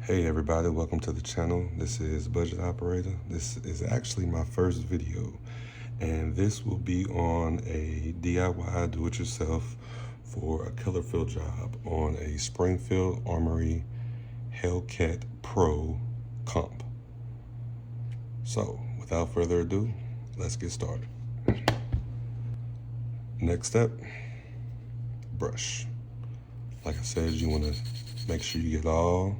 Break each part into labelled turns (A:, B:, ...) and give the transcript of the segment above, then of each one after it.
A: Hey everybody, welcome to the channel. This is Budget Operator. This is actually my first video, and this will be on a DIY do-it-yourself for a color fill job on a Springfield Armory Hellcat Pro comp. So without further ado, let's get started. Next step, brush. Like I said, you want to make sure you get all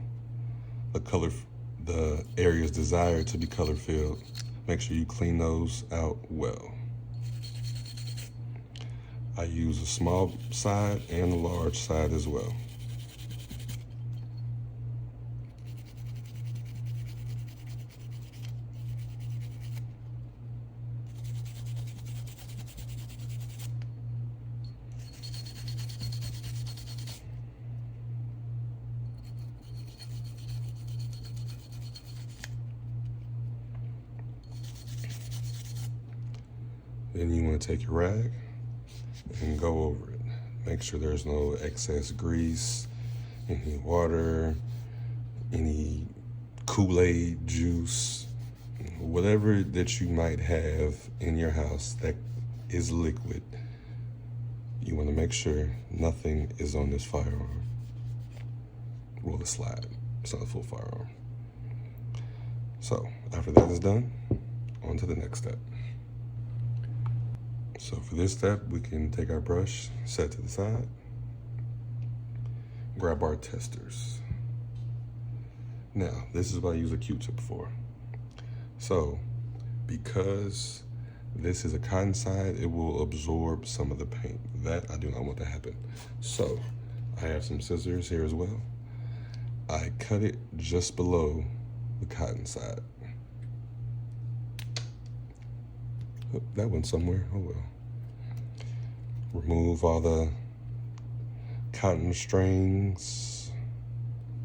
A: the areas desired to be color filled. Make sure you clean those out well. I use a small side and a large side as well. Then you want to take your rag and go over it. Make sure there's no excess grease, any water, any Kool-Aid juice, whatever that you might have in your house that is liquid. You want to make sure nothing is on this firearm. Well, the slide. It's not a full firearm. So after that is done, on to the next step. So for this step, we can take our brush, set to the side, grab our testers. Now, this is what I use a Q-tip for. So, because this is a cotton side, it will absorb some of the paint. That I do not want to happen. So, I have some scissors here as well. I cut it just below the cotton side. Oh, that went somewhere, oh well. Remove all the cotton strings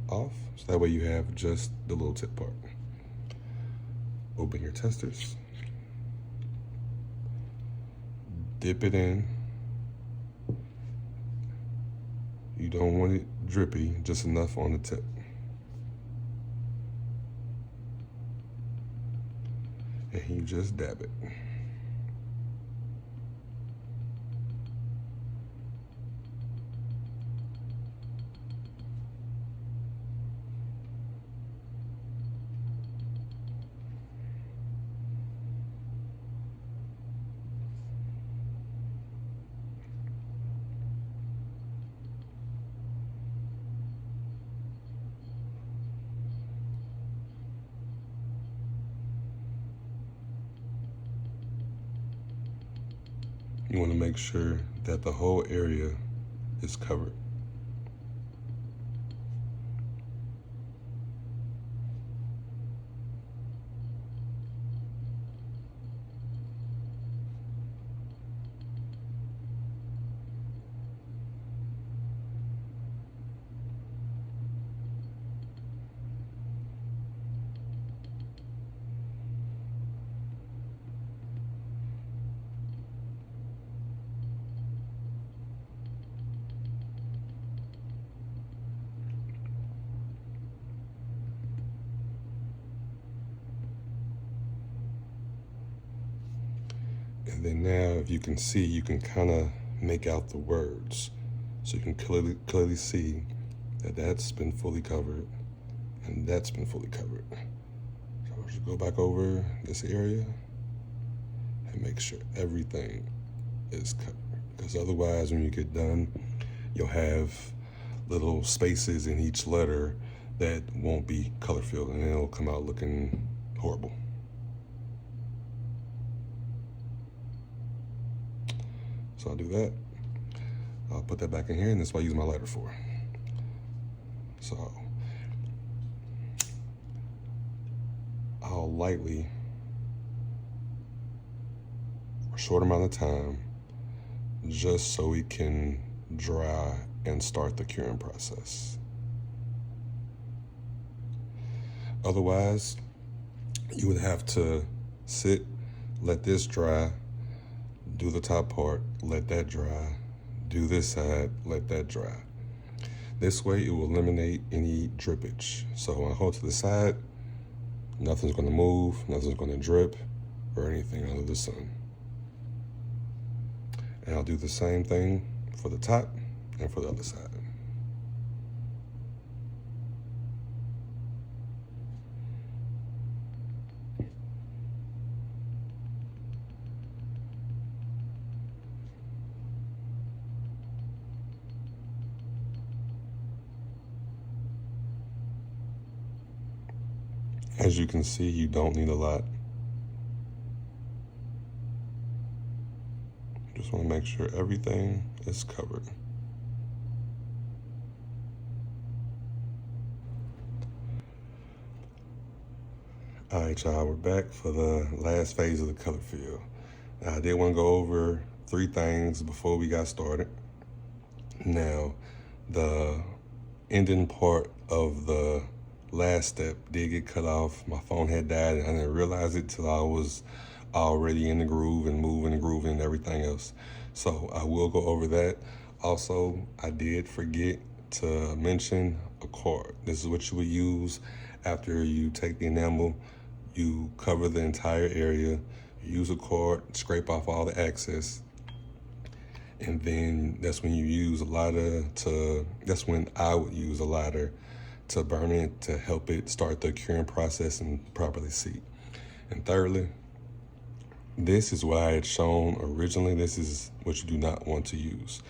A: off, so that way you have just the little tip part. Open your testers, dip it in. You don't want it drippy, just enough on the tip. And you just dab it. You want to make sure that the whole area is covered. And then now, if you can see, you can kind of make out the words. So you can clearly see that that's been fully covered and that's been fully covered. So I'll just go back over this area and make sure everything is covered. Because otherwise, when you get done, you'll have little spaces in each letter that won't be color filled, and it'll come out looking horrible. So I'll do that. I'll put that back in here, and that's what I use my lighter for. So I'll lightly, for a short amount of time, just so it can dry and start the curing process. Otherwise, you would have to sit, let this dry, do the top part, let that dry, do this side, let that dry. This way it will eliminate any drippage. So when I hold to the side, nothing's going to move, nothing's going to drip or anything under the sun. And I'll do the same thing for the top and for the other side. As you can see, you don't need a lot. Just want to make sure everything is covered. All right, y'all, we're back for the last phase of the color field. Now, I did want to go over 3 things before we got started. Now, the ending part of the last step did get cut off. My phone had died and I didn't realize it till I was already in the groove and moving and grooving and everything else. So I will go over that. Also, I did forget to mention a card. This is what you would use after you take the enamel. You cover the entire area, use a card, scrape off all the excess, and then that's when you use a lighter that's when I would use a lighter to burn it to help it start the curing process and properly seat. And thirdly, this is what I had shown originally. This is what you do not want to use.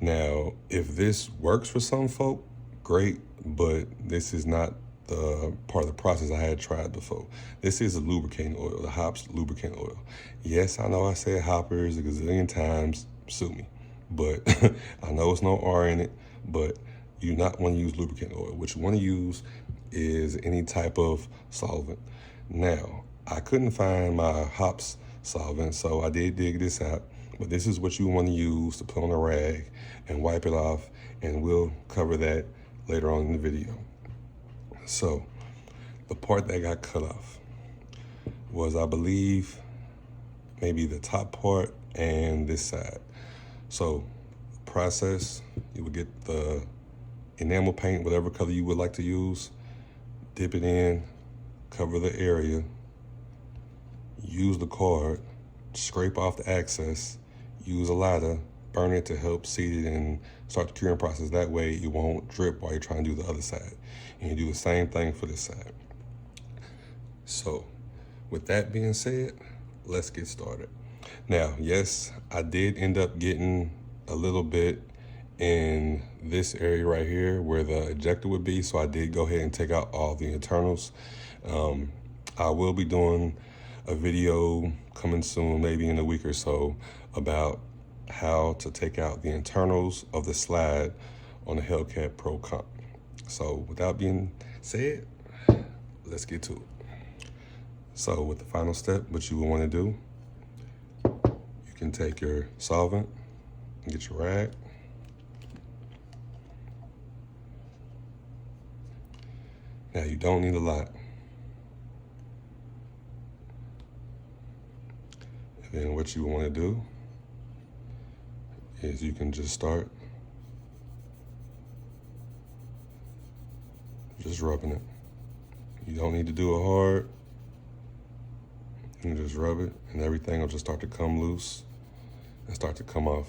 A: Now, if this works for some folk, great, but this is not the part of the process I had tried before. This is a lubricating oil, the Hops lubricating oil. Yes, I know I said hoppers a gazillion times, sue me, but I know it's no R in it, but you do not want to use lubricating oil. What you want to use is any type of solvent. Now, I couldn't find my Hops solvent, so I did dig this out, but this is what you want to use to put on a rag and wipe it off, and we'll cover that later on in the video. So the part that got cut off was, I believe, maybe the top part and this side. So process, you would get the enamel paint, whatever color you would like to use, dip it in, cover the area, use the card, scrape off the excess, use a lighter, burn it to help seat it and start the curing process. That way it won't drip while you're trying to do the other side. And you do the same thing for this side. So with that being said, let's get started. Now, yes, I did end up getting a little bit in this area right here where the ejector would be, so I did go ahead and take out all the internals. I will be doing a video coming soon, maybe in a week or so, about how to take out the internals of the slide on the Hellcat Pro Comp. So without being said, let's get to it. So with the final step, what you will want to do, you can take your solvent and get your rag. Now you don't need a lot. And then what you want to do is you can just start just rubbing it. You don't need to do it hard. You can just rub it and everything will just start to come loose and start to come off.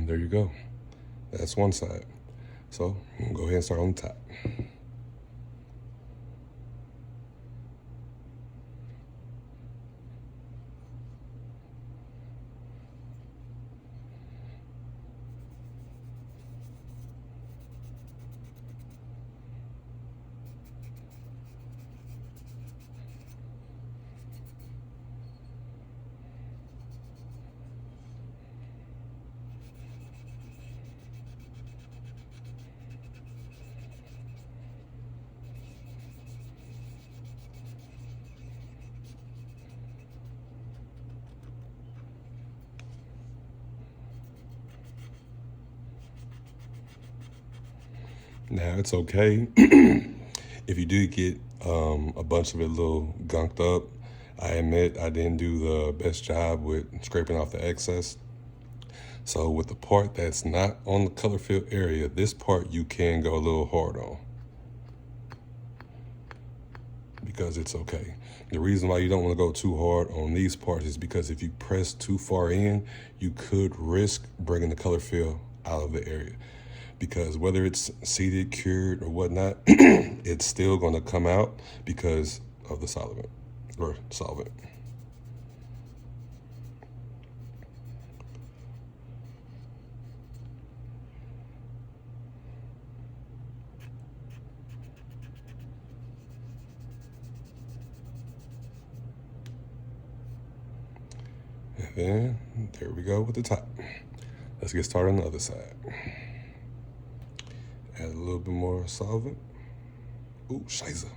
A: And there you go. That's one side. So I'm gonna go ahead and start on the top. Now it's okay if you do get a bunch of it a little gunked up. I admit I didn't do the best job with scraping off the excess. So with the part that's not on the color fill area, this part you can go a little hard on because it's okay. The reason why you don't want to go too hard on these parts is because if you press too far in, you could risk bringing the color fill out of the area. Because whether it's seeded, cured, or whatnot, it's still going to come out because of the solvent. And then there we go with the top. Let's get started on the other side. Add a little bit more solvent. Ooh, shiza.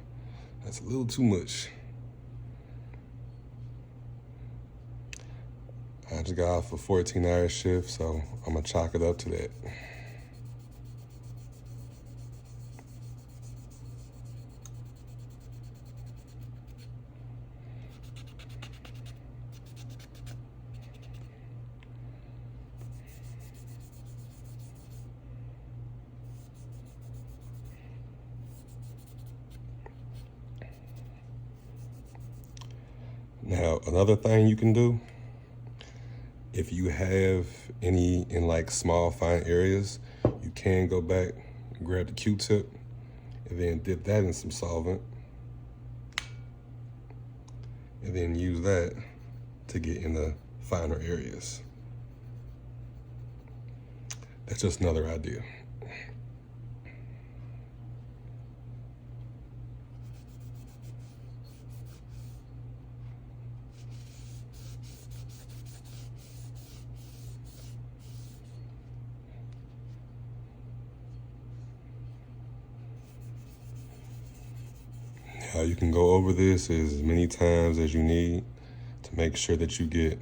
A: That's a little too much. I just got off a 14-hour shift, so I'm gonna chalk it up to that. Now, another thing you can do, if you have any in like small fine areas, you can go back, grab the Q-tip, and then dip that in some solvent, and then use that to get in the finer areas. That's just another idea. You can go over this as many times as you need to make sure that you get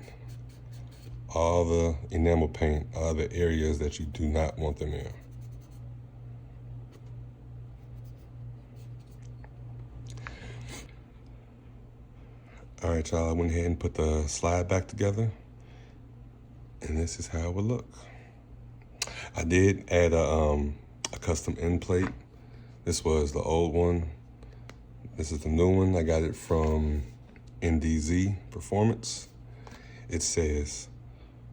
A: all the enamel paint out of the areas that you do not want them in. All right, y'all, I went ahead and put the slide back together, and this is how it would look. I did add a custom end plate. This was the old one. This is the new one. I got it from NDZ Performance. It says,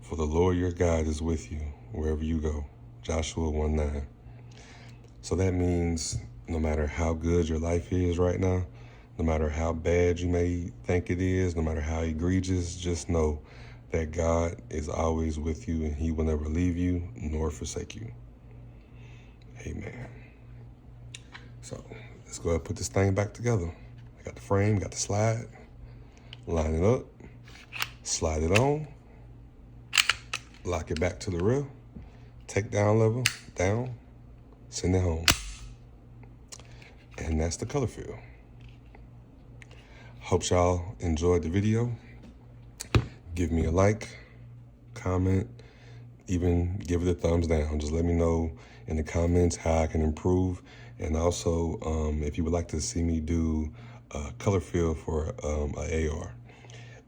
A: "For the Lord your God is with you wherever you go." Joshua 1:9. So that means no matter how good your life is right now, no matter how bad you may think it is, no matter how egregious, just know that God is always with you and he will never leave you nor forsake you. Amen. So let's go ahead and put this thing back together. I got the frame, got the slide, line it up, slide it on, lock it back to the rear, take down lever, down, send it home. And that's the color fill. Hope y'all enjoyed the video. Give me a like, comment, even give it a thumbs down. Just let me know in the comments how I can improve. And also, if you would like to see me do a color fill for an AR.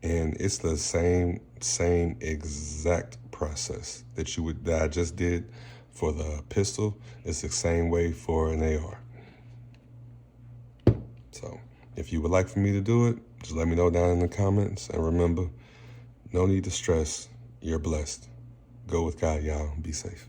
A: And it's the same exact process that I just did for the pistol. It's the same way for an AR. So if you would like for me to do it, just let me know down in the comments. And remember, no need to stress, you're blessed. Go with God, y'all. Be safe.